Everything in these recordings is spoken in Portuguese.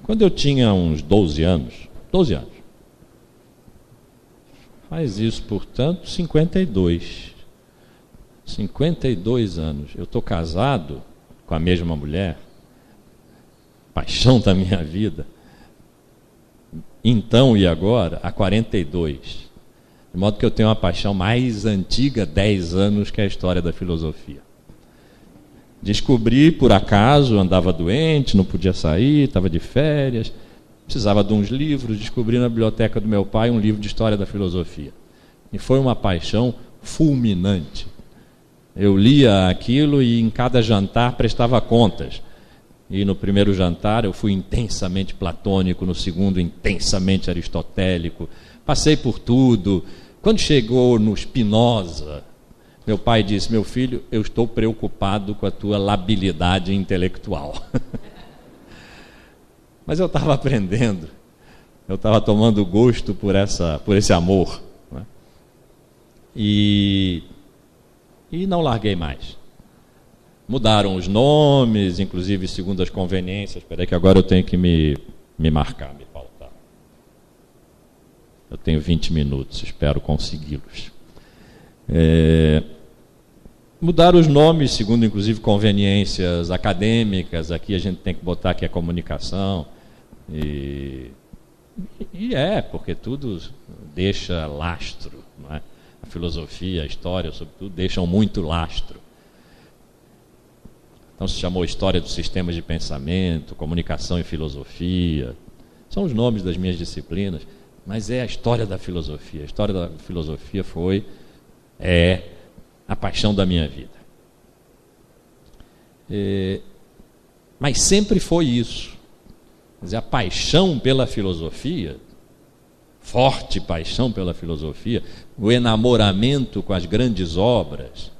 Quando eu tinha uns 12 anos, faz isso, portanto, 52 anos. Eu estou casado com a mesma mulher, paixão da minha vida, então e agora, há 42. De modo que eu tenho uma paixão mais antiga, 10 anos, que é a história da filosofia. Descobri, por acaso, andava doente, não podia sair, estava de férias, precisava de uns livros, descobri na biblioteca do meu pai um livro de história da filosofia. E foi uma paixão fulminante. Eu lia aquilo e em cada jantar prestava contas. E no primeiro jantar eu fui intensamente platônico, no segundo intensamente aristotélico. Passei por tudo. Quando chegou no Spinoza, meu pai disse: meu filho, eu estou preocupado com a tua labilidade intelectual. Mas eu estava aprendendo, eu estava tomando gosto por esse amor, né? E não larguei mais. Mudaram os nomes, inclusive segundo as conveniências. Espera aí que agora eu tenho que me marcar, me pautar. Eu tenho 20 minutos, espero consegui-los. Mudaram os nomes, segundo inclusive conveniências acadêmicas. Aqui a gente tem que botar que é comunicação. Porque tudo deixa lastro, não é? A filosofia, a história, sobretudo, deixam muito lastro. Então se chamou História dos Sistemas de Pensamento, Comunicação e Filosofia. São os nomes das minhas disciplinas, mas é a história da filosofia. A história da filosofia é a paixão da minha vida. Mas sempre foi isso. Quer dizer, a paixão pela filosofia, forte paixão pela filosofia, o enamoramento com as grandes obras,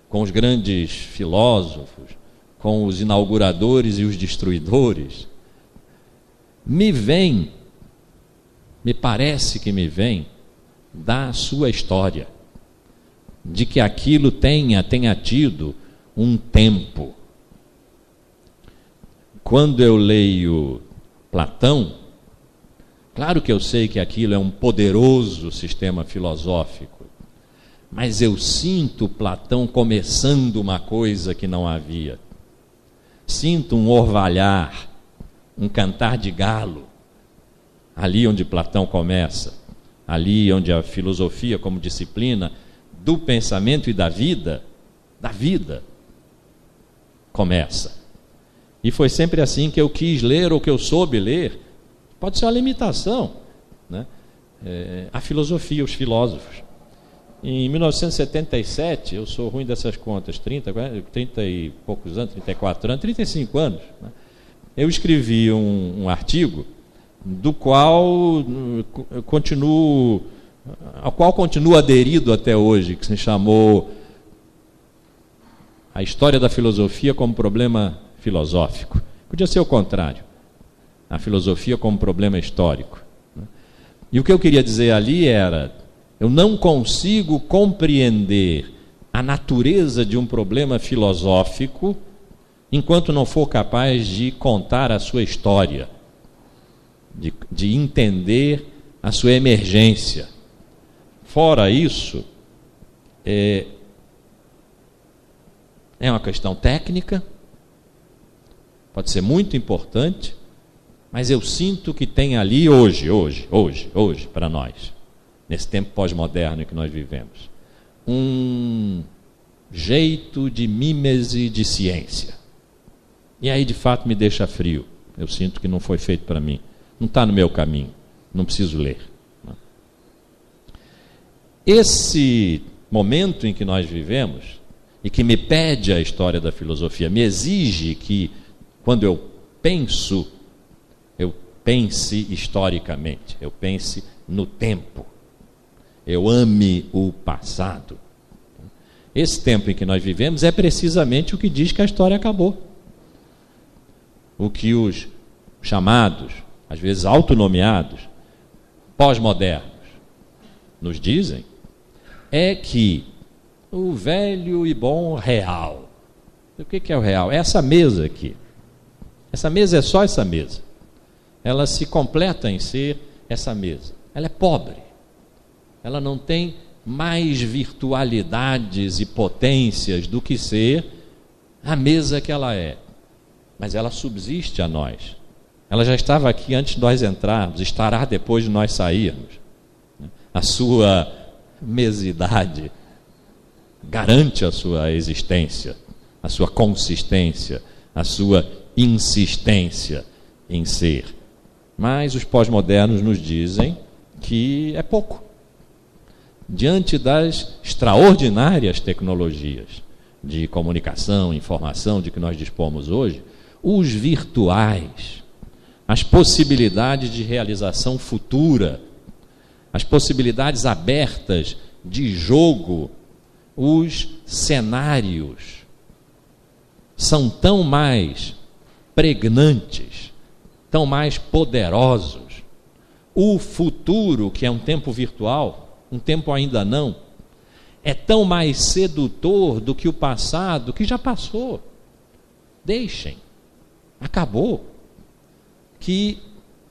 com os grandes filósofos, com os inauguradores e os destruidores, me parece que me vem da sua história, de que aquilo tenha tido um tempo. Quando eu leio Platão, claro que eu sei que aquilo é um poderoso sistema filosófico, mas eu sinto Platão começando uma coisa que não havia. Sinto um orvalhar, um cantar de galo, ali onde Platão começa, ali onde a filosofia como disciplina do pensamento e da vida começa. E foi sempre assim que eu quis ler, ou que eu soube ler. Pode ser uma limitação, né? A filosofia, os filósofos. Em 1977, eu sou ruim dessas contas, 30 e poucos anos, 34 anos, 35 anos, né? Eu escrevi um artigo ao qual continuo aderido até hoje, que se chamou A História da Filosofia como Problema Filosófico. Podia ser o contrário, a filosofia como problema histórico, né? E o que eu queria dizer ali era: eu não consigo compreender a natureza de um problema filosófico enquanto não for capaz de contar a sua história, de entender a sua emergência. Fora isso, é uma questão técnica, pode ser muito importante, mas eu sinto que tem ali hoje, para nós, nesse tempo pós-moderno que nós vivemos, um jeito de mímese de ciência. E aí, de fato, me deixa frio. Eu sinto que não foi feito para mim. Não está no meu caminho. Não preciso ler. Esse momento em que nós vivemos, e que me pede a história da filosofia, me exige que, quando eu pense historicamente, eu pense no tempo, eu ame o passado. Esse tempo em que nós vivemos é precisamente o que diz que a história acabou. O que os chamados, às vezes autonomeados, pós-modernos, nos dizem é que o velho e bom real. O que é o real? É essa mesa aqui. Essa mesa é só essa mesa. Ela se completa em ser essa mesa. Ela é pobre. Ela não tem mais virtualidades e potências do que ser a mesa que ela é. Mas ela subsiste a nós. Ela já estava aqui antes de nós entrarmos, estará depois de nós sairmos. A sua mesidade garante a sua existência, a sua consistência, a sua insistência em ser. Mas os pós-modernos nos dizem que é pouco. Diante das extraordinárias tecnologias de comunicação, informação de que nós dispomos hoje, os virtuais, as possibilidades de realização futura, as possibilidades abertas de jogo, os cenários são tão mais pregnantes, tão mais poderosos. O futuro, que é um tempo virtual, um tempo ainda não, é tão mais sedutor do que o passado, que já passou. Deixem, acabou. Que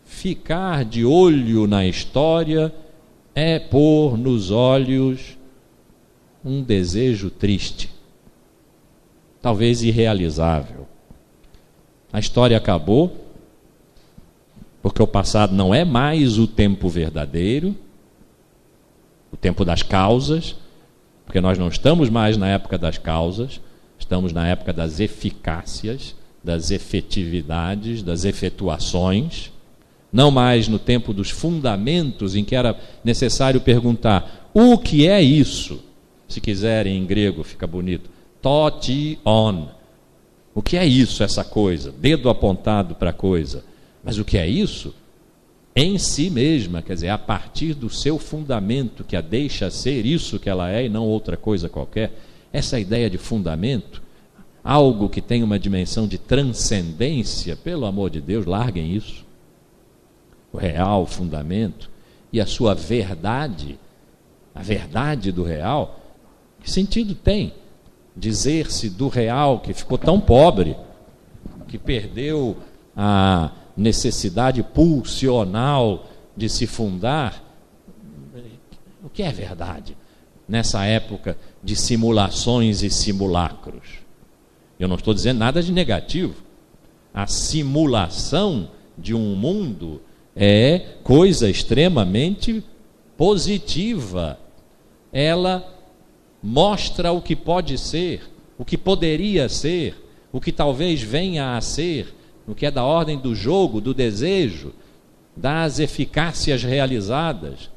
ficar de olho na história é pôr nos olhos um desejo triste, talvez irrealizável. A história acabou, porque o passado não é mais o tempo verdadeiro, o tempo das causas, porque nós não estamos mais na época das causas, estamos na época das eficácias, das efetividades, das efetuações, não mais no tempo dos fundamentos, em que era necessário perguntar: o que é isso? Se quiserem em grego, fica bonito. Totion. O que é isso, essa coisa? Dedo apontado para a coisa. Mas o que é isso? Em si mesma, quer dizer, a partir do seu fundamento, que a deixa ser isso que ela é e não outra coisa qualquer. Essa ideia de fundamento, algo que tem uma dimensão de transcendência, pelo amor de Deus, larguem isso. O real fundamento e a sua verdade, a verdade do real, que sentido tem dizer-se do real que ficou tão pobre, que perdeu a necessidade pulsional de se fundar? O que é verdade nessa época de simulações e simulacros? Eu não estou dizendo nada de negativo. A simulação de um mundo é coisa extremamente positiva. Ela mostra o que pode ser, o que poderia ser, o que talvez venha a ser, o que é da ordem do jogo, do desejo, das eficácias realizadas.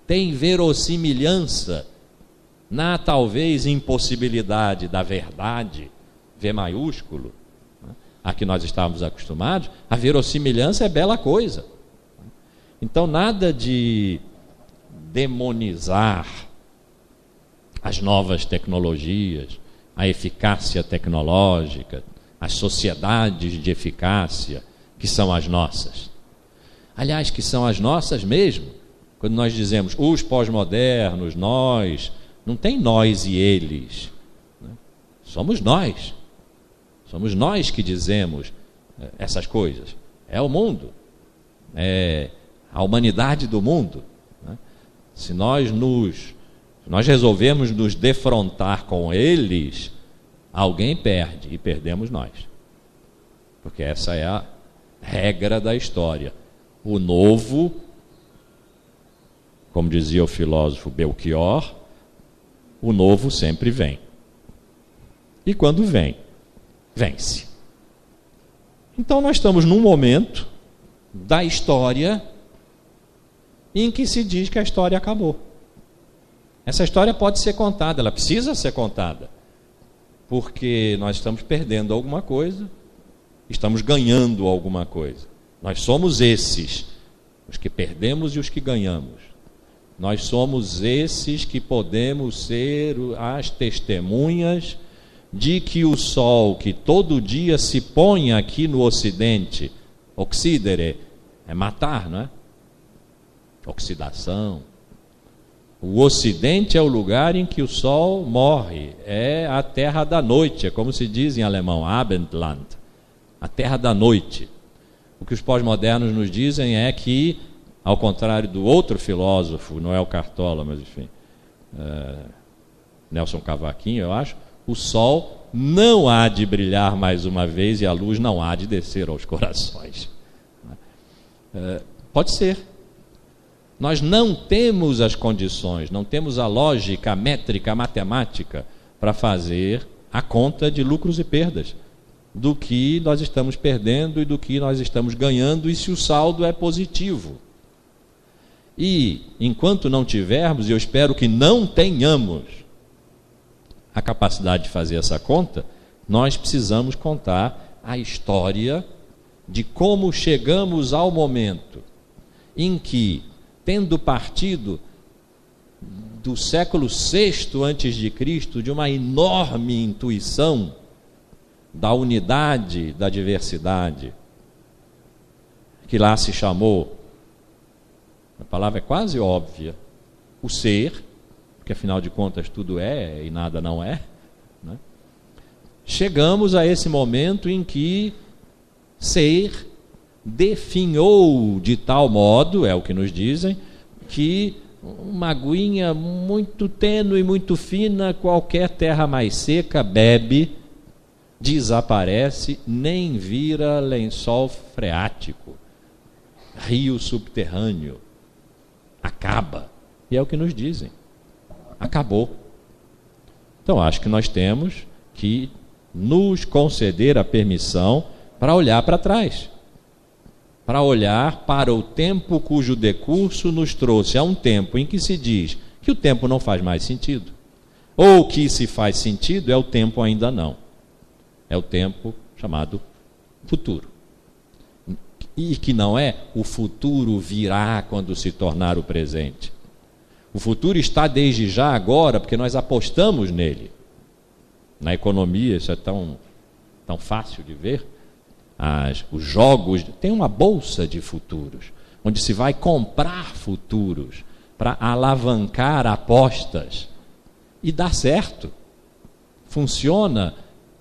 Tem verossimilhança na talvez impossibilidade da verdade, V maiúsculo, a que nós estávamos acostumados. A verossimilhança é bela coisa. Então, nada de demonizar as novas tecnologias, a eficácia tecnológica, as sociedades de eficácia, que são as nossas. Aliás, que são as nossas mesmo. Quando nós dizemos os pós-modernos, nós, não tem nós e eles. Somos nós. Somos nós que dizemos essas coisas. É o mundo. É a humanidade do mundo. Se nós resolvemos nos defrontar com eles, alguém perde, e perdemos nós. Porque essa é a regra da história. O novo, como dizia o filósofo Belchior, o novo sempre vem. E quando vem, vence. Então nós estamos num momento da história em que se diz que a história acabou. Essa história pode ser contada, ela precisa ser contada, porque nós estamos perdendo alguma coisa, estamos ganhando alguma coisa. Nós somos esses, os que perdemos e os que ganhamos. Nós somos esses que podemos ser as testemunhas de que o sol que todo dia se põe aqui no Ocidente, oxidere, é matar, não é? Oxidação. O Ocidente é o lugar em que o sol morre, é a terra da noite, é como se diz em alemão, Abendland. a terra da noite. O que os pós-modernos nos dizem é que, ao contrário do outro filósofo, não é o Cartola, mas enfim, Nelson Cavaquinho, eu acho, o sol não há de brilhar mais uma vez e a luz não há de descer aos corações. Pode ser. Nós não temos as condições, não temos a lógica, a métrica, a matemática para fazer a conta de lucros e perdas, do que nós estamos perdendo e do que nós estamos ganhando, e se o saldo é positivo. E, enquanto não tivermos, e eu espero que não tenhamos a capacidade de fazer essa conta, nós precisamos contar a história de como chegamos ao momento em que, tendo partido do século VI a.C., de uma enorme intuição da unidade, da diversidade, que lá se chamou, a palavra é quase óbvia, o ser, porque afinal de contas tudo é e nada não é, né? Chegamos a esse momento em que ser definhou de tal modo, é o que nos dizem, que uma aguinha muito tênue, muito fina, qualquer terra mais seca bebe, desaparece, nem vira lençol freático, rio subterrâneo, acaba. E é o que nos dizem. Acabou. Então acho que nós temos que nos conceder a permissão para olhar para trás, para olhar para o tempo cujo decurso nos trouxe a um tempo em que se diz que o tempo não faz mais sentido, ou que se faz sentido é o tempo ainda não, é o tempo chamado futuro, e que não é o futuro virá quando se tornar o presente. O futuro está desde já agora, porque nós apostamos nele. Na economia isso é tão fácil de ver. Os jogos, tem uma bolsa de futuros, onde se vai comprar futuros para alavancar apostas, e dá certo, funciona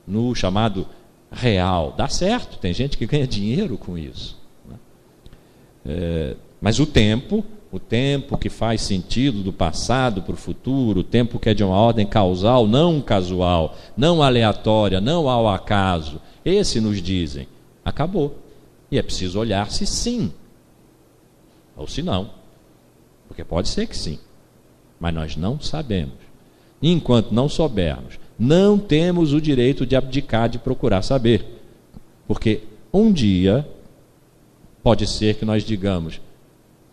no chamado real, dá certo, tem gente que ganha dinheiro com isso, né? Mas o tempo que faz sentido do passado para o futuro, o tempo que é de uma ordem causal, não casual, não aleatória, não ao acaso, esse nos dizem, acabou. E é preciso olhar se sim, ou se não. Porque pode ser que sim, mas nós não sabemos. E enquanto não soubermos, não temos o direito de abdicar de procurar saber. Porque um dia, pode ser que nós digamos,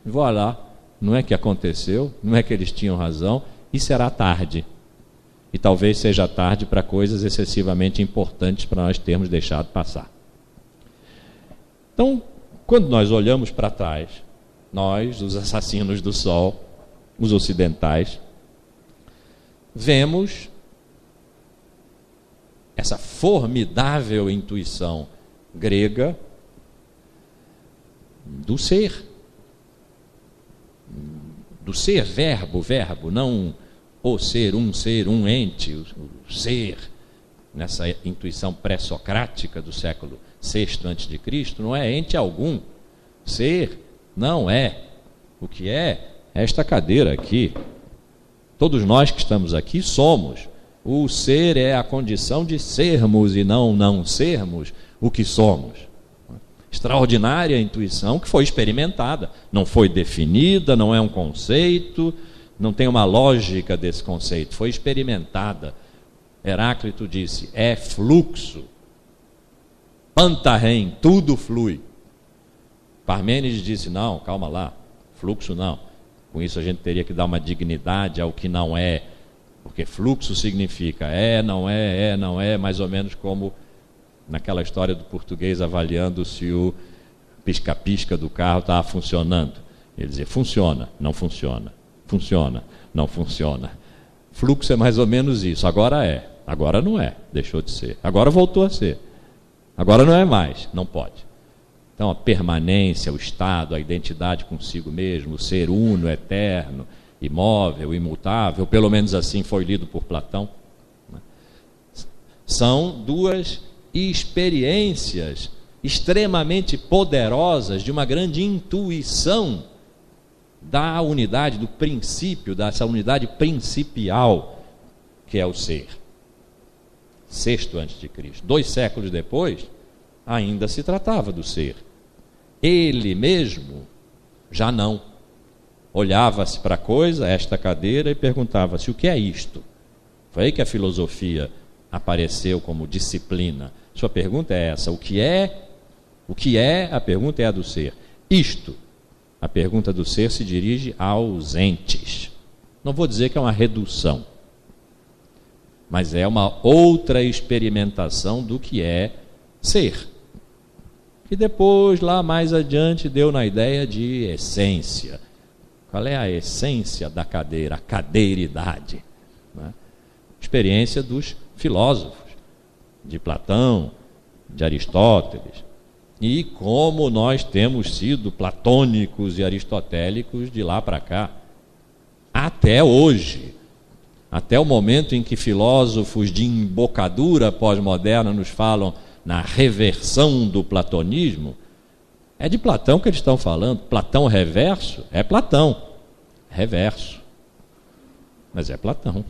vou lá, não é que aconteceu, não é que eles tinham razão, e será tarde. E talvez seja tarde para coisas excessivamente importantes para nós termos deixado passar. Então, quando nós olhamos para trás, nós, os assassinos do sol, os ocidentais, vemos essa formidável intuição grega do ser verbo, não o ser, um ente, o ser, nessa intuição pré-socrática do século VI a.C., não é ente algum. Ser não é. O que é esta cadeira aqui. Todos nós que estamos aqui somos. O ser é a condição de sermos e não sermos o que somos. Extraordinária intuição que foi experimentada, não foi definida, não é um conceito, não tem uma lógica desse conceito, foi experimentada. Heráclito disse, é fluxo, pantarrem, tudo flui. Parmênides disse, não, calma lá, fluxo não, com isso a gente teria que dar uma dignidade ao que não é, porque fluxo significa não é, mais ou menos como naquela história do português avaliando se o pisca-pisca do carro estava funcionando. Ele dizia, funciona, não funciona, funciona, não funciona. Fluxo é mais ou menos isso, agora é, agora não é, deixou de ser, agora voltou a ser, agora não é mais, não pode. Então a permanência, o estado, a identidade consigo mesmo, o ser uno, eterno, imóvel, imutável, pelo menos assim foi lido por Platão, né? São duas experiências extremamente poderosas de uma grande intuição da unidade, do princípio, dessa unidade principial que é o ser. Sexto antes de Cristo. 2 séculos depois, ainda se tratava do ser. Ele mesmo já não. Olhava-se para a coisa, esta cadeira, e perguntava-se: o que é isto? Foi aí que a filosofia apareceu como disciplina. Sua pergunta é essa: o que é? O que é? A pergunta é a do ser. Isto, a pergunta do ser se dirige aos entes. Não vou dizer que é uma redução, mas é uma outra experimentação do que é ser. E depois, lá mais adiante, deu na ideia de essência. Qual é a essência da cadeira? A cadeiridade. Né? Experiência dos filósofos, de Platão, de Aristóteles. E como nós temos sido platônicos e aristotélicos de lá para cá, até hoje. Até o momento em que filósofos de embocadura pós-moderna nos falam na reversão do platonismo, é de Platão que eles estão falando. Platão reverso? É Platão. Reverso. Mas é Platão.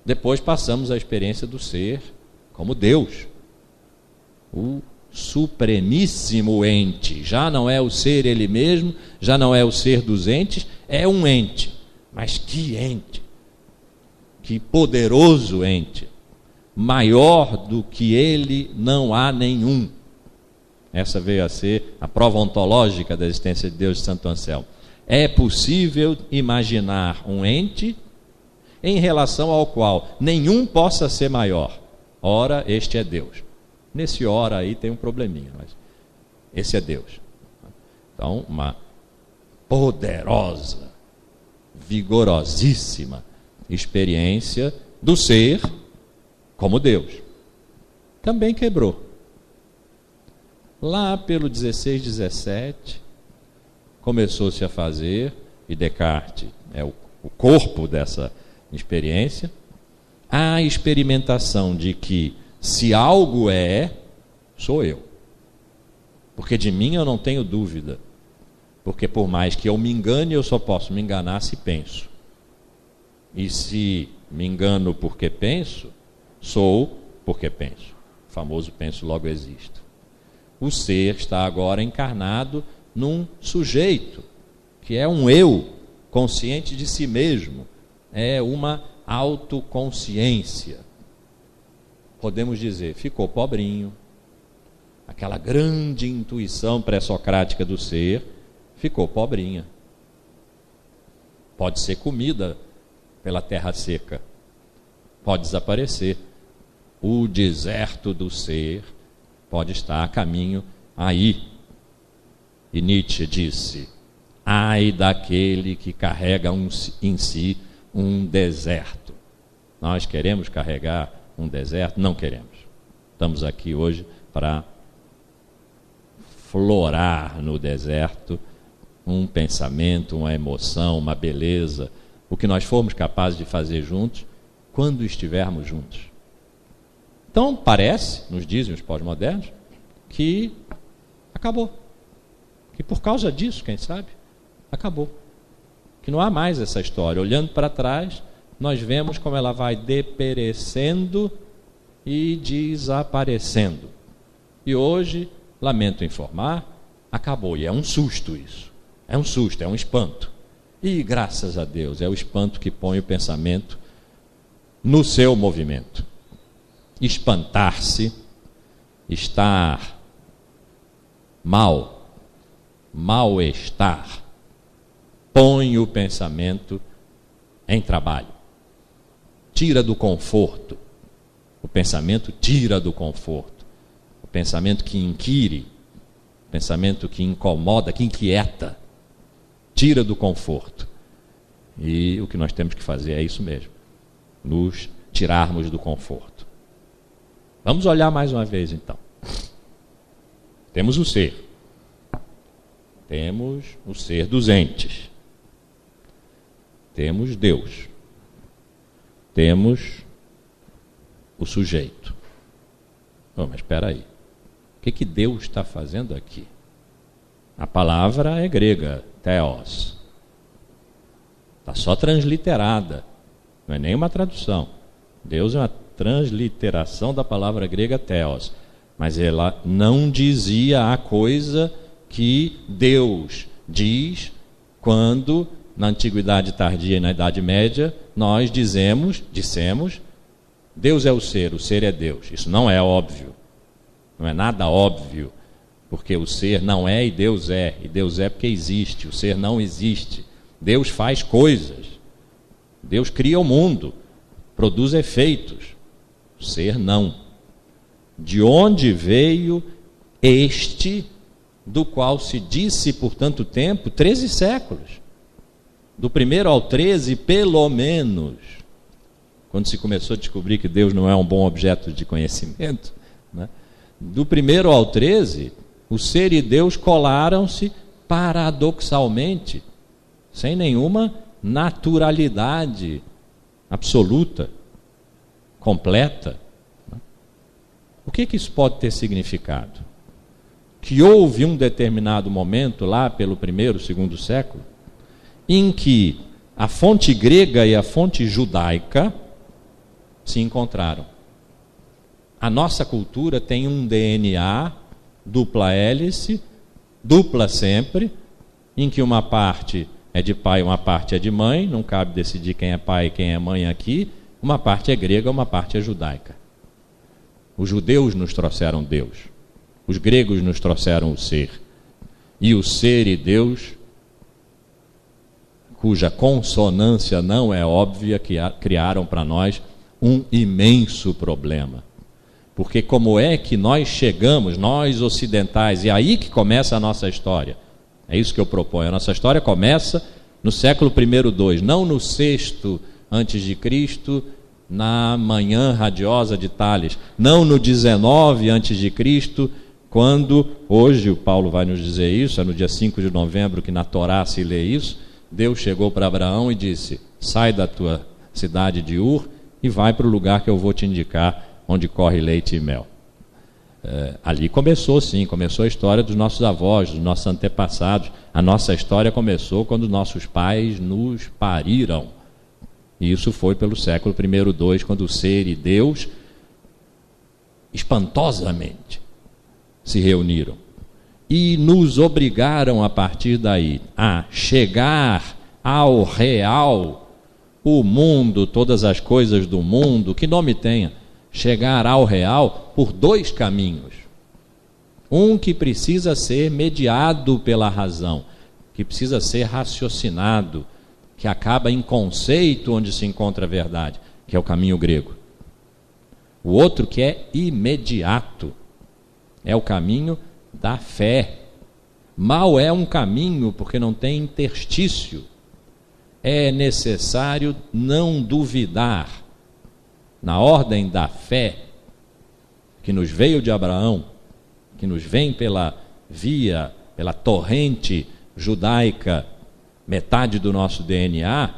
Depois passamos à experiência do ser como Deus. O supremíssimo ente. Já não é o ser ele mesmo, já não é o ser dos entes, é um ente. Mas que ente! Que poderoso ente! Maior do que ele não há nenhum. Essa veio a ser a prova ontológica da existência de Deus de Santo Anselmo. É possível imaginar um ente em relação ao qual nenhum possa ser maior. Ora, este é Deus. Nesse ora aí tem um probleminha, mas esse é Deus. Então, uma poderosa, vigorosíssima experiência do ser como Deus. Também quebrou. Lá pelo 16, 17, começou-se a fazer, e Descartes é o corpo dessa experiência, a experimentação de que se algo é, sou eu. Porque de mim eu não tenho dúvida. Porque por mais que eu me engane, eu só posso me enganar se penso. E se me engano porque penso, sou porque penso. O famoso penso logo existo. O ser está agora encarnado num sujeito, que é um eu, consciente de si mesmo. É uma autoconsciência. Podemos dizer, ficou pobrinho. Aquela grande intuição pré-socrática do ser ficou pobrinha. Pode ser comida pela terra seca. Pode desaparecer. O deserto do ser pode estar a caminho aí. E Nietzsche disse: ai daquele que carrega em si um deserto. Nós queremos carregar um deserto? Não queremos. Estamos aqui hoje para florar no deserto um pensamento, uma emoção, uma beleza, o que nós formos capazes de fazer juntos, quando estivermos juntos. Então parece, nos dizem os pós-modernos, que acabou. Que por causa disso, quem sabe, acabou. Que não há mais essa história. Olhando para trás, nós vemos como ela vai deperecendo e desaparecendo. E hoje, lamento informar, acabou. E é um susto isso. É um susto, é um espanto. E graças a Deus, é o espanto que põe o pensamento no seu movimento. Espantar-se, estar mal, mal-estar, põe o pensamento em trabalho. Tira do conforto. O pensamento tira do conforto. O pensamento que inquire, o pensamento que incomoda, que inquieta, tira do conforto. E o que nós temos que fazer é isso mesmo. Nos tirarmos do conforto. Vamos olhar mais uma vez então. Temos o ser. Temos o ser dos entes. Temos Deus. Temos o sujeito. Oh, mas espera aí. O que Deus está fazendo aqui? A palavra é grega, theos. Está só transliterada, não é nem uma tradução. Deus é uma transliteração da palavra grega theos, mas ela não dizia a coisa que Deus diz quando, na Antiguidade Tardia e na Idade Média, nós dissemos, Deus é o ser é Deus. Isso não é óbvio, não é nada óbvio, porque o ser não é e Deus é porque existe, o ser não existe. Deus faz coisas, Deus cria o mundo, produz efeitos, o ser não. De onde veio este, do qual se disse por tanto tempo, 13 séculos, do primeiro ao 13, pelo menos, quando se começou a descobrir que Deus não é um bom objeto de conhecimento, né? Do primeiro ao 13, o ser e Deus colaram-se paradoxalmente, sem nenhuma naturalidade absoluta, completa. O que isso pode ter significado? Que houve um determinado momento, lá pelo primeiro, segundo século, em que a fonte grega e a fonte judaica se encontraram. A nossa cultura tem um DNA dupla hélice, dupla sempre, em que uma parte é de pai, uma parte é de mãe, não cabe decidir quem é pai e quem é mãe aqui, uma parte é grega, uma parte é judaica. Os judeus nos trouxeram Deus, os gregos nos trouxeram o ser, e o ser e Deus, cuja consonância não é óbvia, que criaram para nós um imenso problema. Porque como é que nós chegamos, nós ocidentais, e aí que começa a nossa história. É isso que eu proponho. A nossa história começa no século I, II, não no VI antes de Cristo, na manhã radiosa de Tales, não no 19 antes de Cristo, quando, hoje o Paulo vai nos dizer isso, é no dia 5 de novembro que na Torá se lê isso, Deus chegou para Abraão e disse: sai da tua cidade de Ur e vai para o lugar que eu vou te indicar, onde corre leite e mel. Ali começou a história dos nossos avós, dos nossos antepassados. A nossa história começou quando nossos pais nos pariram. E isso foi pelo século I, II, quando o ser e Deus espantosamente se reuniram e nos obrigaram a partir daí a chegar ao real, o mundo, todas as coisas do mundo, que nome tenha, chegar ao real por dois caminhos. Um que precisa ser mediado pela razão, que precisa ser raciocinado, que acaba em conceito onde se encontra a verdade, que é o caminho grego. O outro que é imediato, é o caminho da fé. Mal é um caminho porque não tem interstício. É necessário não duvidar. Na ordem da fé, que nos veio de Abraão, que nos vem pela via, pela torrente judaica, metade do nosso DNA,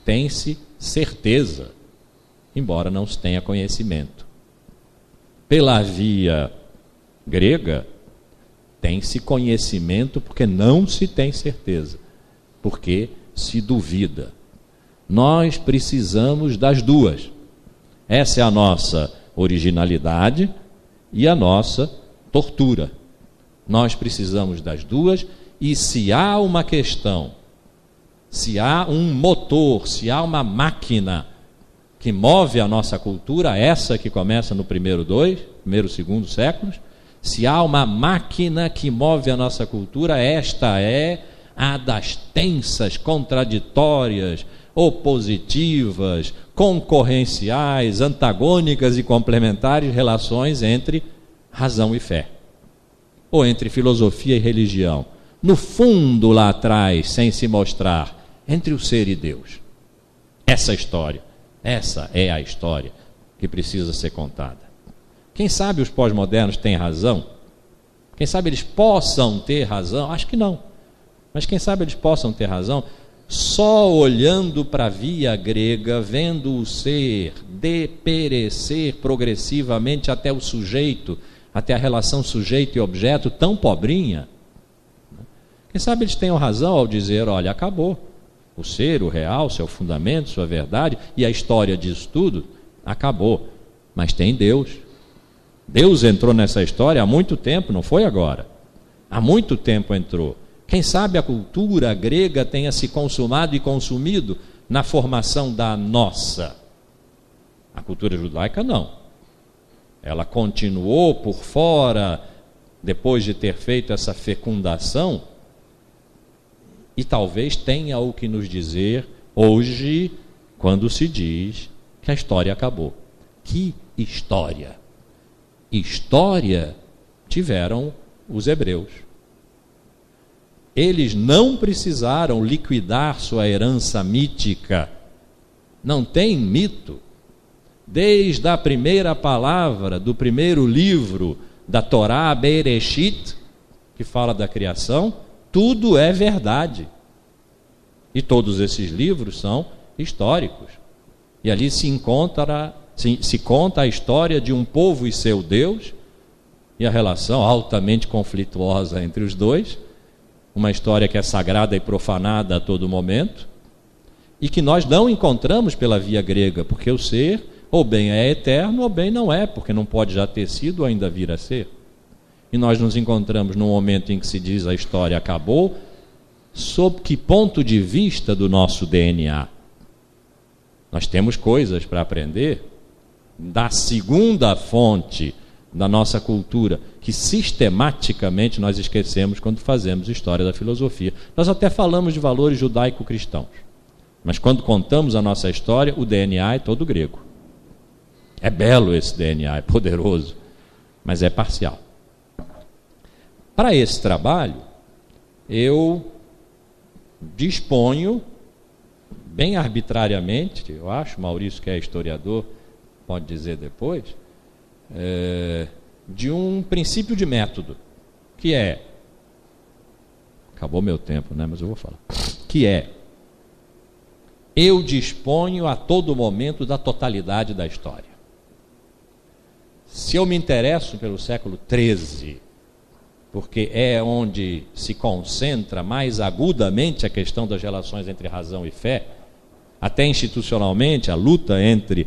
tem-se certeza, embora não se tenha conhecimento. Pela via grega, tem-se conhecimento porque não se tem certeza, porque se duvida. Nós precisamos das duas. Essa é a nossa originalidade e a nossa tortura. Nós precisamos das duas, e se há uma questão, se há um motor, se há uma máquina que move a nossa cultura, essa que começa no primeiro, segundo séculos, se há uma máquina que move a nossa cultura, esta é a das tensas, contraditórias, opositivas, concorrenciais, antagônicas e complementares relações entre razão e fé, ou entre filosofia e religião. No fundo, lá atrás, sem se mostrar, entre o ser e Deus. Essa é a história que precisa ser contada. Quem sabe os pós-modernos têm razão? Quem sabe eles possam ter razão? Acho que não. Mas quem sabe eles possam ter razão só olhando para a via grega, vendo o ser deperecer progressivamente até o sujeito, até a relação sujeito e objeto tão pobrinha. Quem sabe eles tenham razão ao dizer, olha, acabou. O ser, o real, seu fundamento, sua verdade, e a história disso tudo, acabou. Mas tem Deus. Deus entrou nessa história há muito tempo, não foi agora. Há muito tempo entrou. Quem sabe a cultura grega tenha se consumado e consumido na formação da nossa. A cultura judaica não. Ela continuou por fora, depois de ter feito essa fecundação, e talvez tenha o que nos dizer hoje, quando se diz que a história acabou. Que história? História tiveram os hebreus. Eles não precisaram liquidar sua herança mítica. Não tem mito. Desde a primeira palavra do primeiro livro da Torá, Bereshit, que fala da criação, tudo é verdade. E todos esses livros são históricos. E ali se conta a história de um povo e seu Deus, e a relação altamente conflituosa entre os dois, uma história que é sagrada e profanada a todo momento, e que nós não encontramos pela via grega, porque o ser ou bem é eterno ou bem não é, porque não pode já ter sido ou ainda vir a ser. E nós nos encontramos num momento em que se diz a história acabou, sob que ponto de vista do nosso DNA? Nós temos coisas para aprender da segunda fonte da nossa cultura, que sistematicamente nós esquecemos quando fazemos história da filosofia. Nós até falamos de valores judaico-cristãos, mas quando contamos a nossa história, o DNA é todo grego. É belo esse DNA, é poderoso, mas é parcial. Para esse trabalho, eu disponho, bem arbitrariamente, eu acho, Maurício, que é historiador, pode dizer depois, de um princípio de método, que é, acabou meu tempo, né? Mas eu vou falar, que é, eu disponho a todo momento da totalidade da história. Se eu me interesso pelo século XIII, porque é onde se concentra mais agudamente a questão das relações entre razão e fé, até institucionalmente a luta entre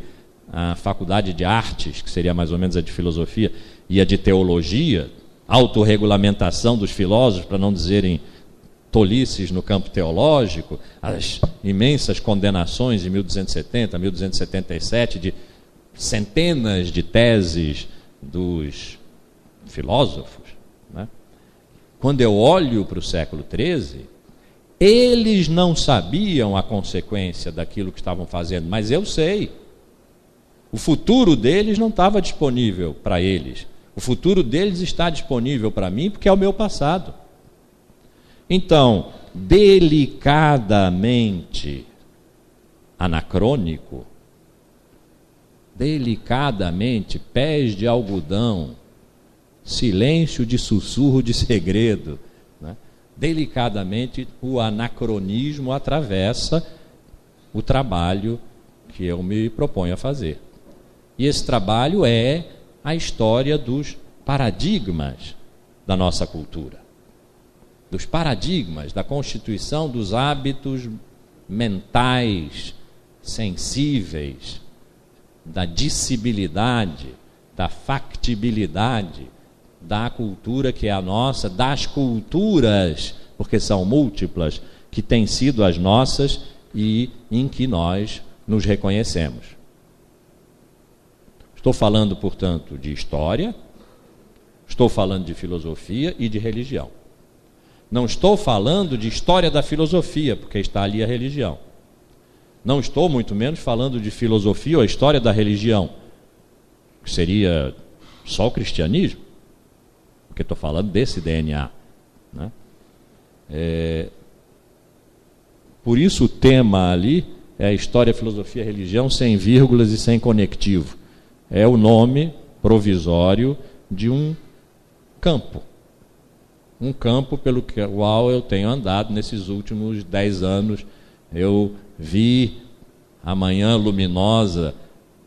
a faculdade de artes, que seria mais ou menos a de filosofia, e a de teologia, autorregulamentação dos filósofos, para não dizerem tolices no campo teológico, as imensas condenações de 1270, 1277, de centenas de teses dos filósofos, né? Quando eu olho para o século XIII, eles não sabiam a consequência daquilo que estavam fazendo, mas eu sei. O futuro deles não estava disponível para eles. O futuro deles está disponível para mim porque é o meu passado. Então, delicadamente anacrônico, delicadamente, pés de algodão, silêncio de sussurro de segredo, né? Delicadamente o anacronismo atravessa o trabalho que eu me proponho a fazer. E esse trabalho é a história dos paradigmas da nossa cultura, dos paradigmas da constituição dos hábitos mentais, sensíveis, da dissibilidade, da factibilidade da cultura que é a nossa, das culturas, porque são múltiplas, que têm sido as nossas e em que nós nos reconhecemos. Estou falando, portanto, de história, estou falando de filosofia e de religião. Não estou falando de história da filosofia, porque está ali a religião. Não estou, muito menos, falando de filosofia ou a história da religião, que seria só o cristianismo, porque estou falando desse DNA, né? Por isso o tema ali é a história, filosofia, religião, sem vírgulas e sem conectivo. É o nome provisório de um campo pelo qual eu tenho andado nesses últimos 10 anos. Eu vi a manhã luminosa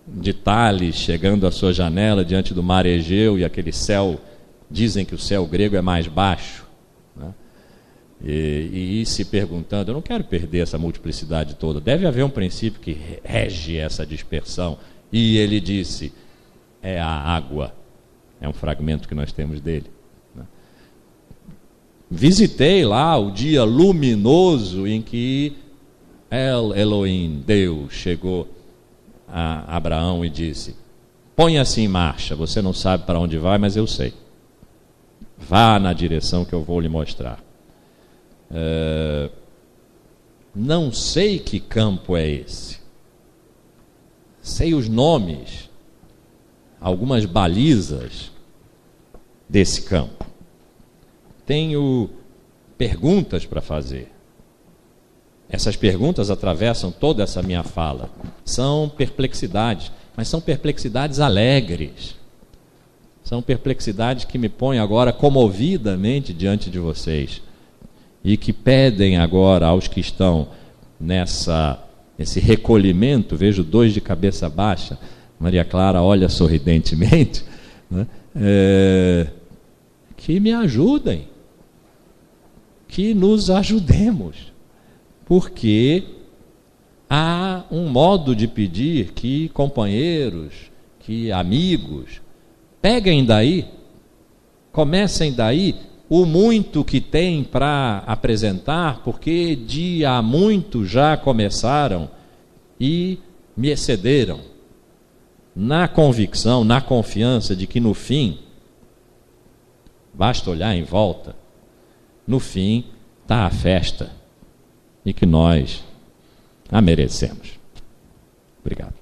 de Tales chegando à sua janela diante do mar Egeu e aquele céu, dizem que o céu grego é mais baixo, né? E se perguntando, eu não quero perder essa multiplicidade toda, deve haver um princípio que rege essa dispersão. E ele disse, é a água. É um fragmento que nós temos dele, né? Visitei lá o dia luminoso em que El Elohim, Deus, chegou a Abraão e disse, ponha-se em marcha, você não sabe para onde vai, mas eu sei. Vá na direção que eu vou lhe mostrar. Não sei que campo é esse. Sei os nomes, algumas balizas desse campo. Tenho perguntas para fazer. Essas perguntas atravessam toda essa minha fala. São perplexidades, mas são perplexidades alegres. São perplexidades que me põem agora comovidamente diante de vocês e que pedem agora aos que estão nesse recolhimento, vejo dois de cabeça baixa, Maria Clara olha sorridentemente, né? Que me ajudem, que nos ajudemos, porque há um modo de pedir que companheiros, que amigos, peguem daí, comecem daí o muito que tem para apresentar, porque de há muito já começaram e me excederam, na convicção, na confiança de que no fim, basta olhar em volta, no fim está a festa e que nós a merecemos. Obrigado.